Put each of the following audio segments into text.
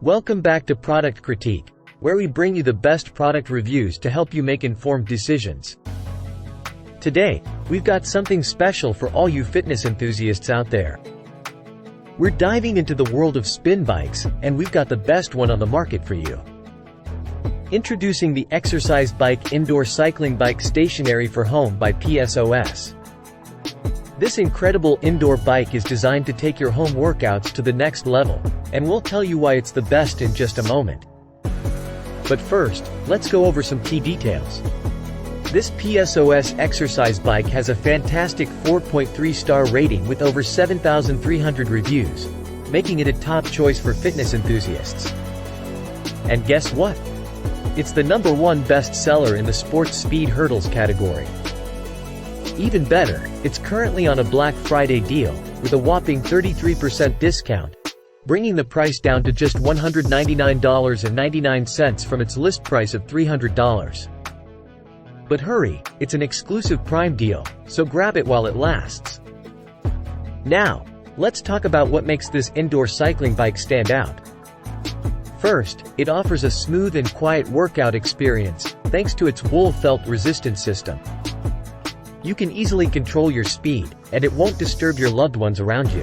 Welcome back to Product Critique, where we bring you the best product reviews to help you make informed decisions. Today, we've got something special for all you fitness enthusiasts out there. We're diving into the world of spin bikes, and we've got the best one on the market for you. Introducing the Exercise Bike Indoor Cycling Bike Stationary for Home by PSOS. This incredible indoor bike is designed to take your home workouts to the next level, and we'll tell you why it's the best in just a moment. But first, let's go over some key details. This PSOS exercise bike has a fantastic 4.3-star rating with over 7,300 reviews, making it a top choice for fitness enthusiasts. And guess what? It's the #1 bestseller in the sports speed hurdles category. Even better, it's currently on a Black Friday deal, with a whopping 33% discount, bringing the price down to just $199.99 from its list price of $300. But hurry, it's an exclusive Prime deal, so grab it while it lasts. Now, let's talk about what makes this indoor cycling bike stand out. First, it offers a smooth and quiet workout experience, thanks to its wool felt resistance system. You can easily control your speed, and it won't disturb your loved ones around you.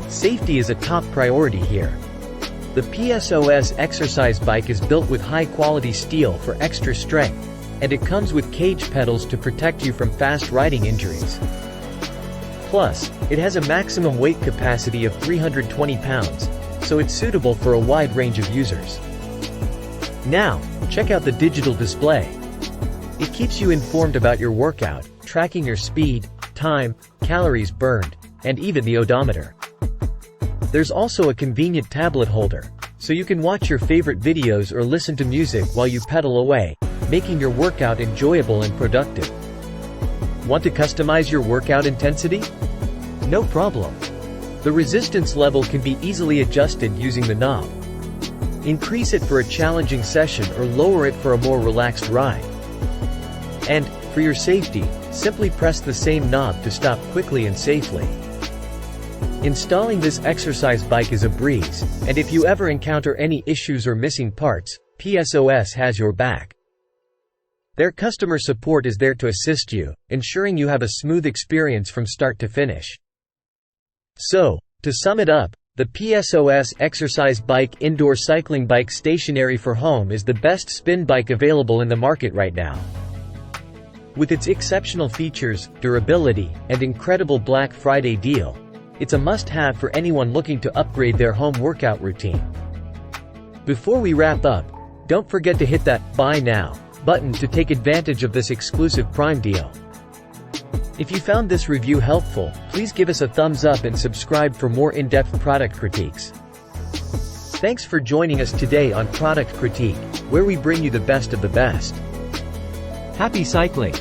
Safety is a top priority here. The PSOS exercise bike is built with high-quality steel for extra strength, and it comes with cage pedals to protect you from fast riding injuries. Plus, it has a maximum weight capacity of 320 pounds, so it's suitable for a wide range of users. Now, check out the digital display. It keeps you informed about your workout, tracking your speed, time, calories burned, and even the odometer. There's also a convenient tablet holder, so you can watch your favorite videos or listen to music while you pedal away, making your workout enjoyable and productive. Want to customize your workout intensity? No problem. The resistance level can be easily adjusted using the knob. Increase it for a challenging session or lower it for a more relaxed ride. And, for your safety, simply press the same knob to stop quickly and safely. Installing this exercise bike is a breeze, and if you ever encounter any issues or missing parts, PSOS has your back. Their customer support is there to assist you, ensuring you have a smooth experience from start to finish. So, to sum it up, the PSOS Exercise Bike Indoor Cycling Bike Stationary for Home is the best spin bike available in the market right now. With its exceptional features, durability, and incredible Black Friday deal, it's a must-have for anyone looking to upgrade their home workout routine. Before we wrap up, don't forget to hit that "Buy Now" button to take advantage of this exclusive Prime deal. If you found this review helpful, please give us a thumbs up and subscribe for more in-depth product critiques. Thanks for joining us today on Product Critique, where we bring you the best of the best. Happy cycling!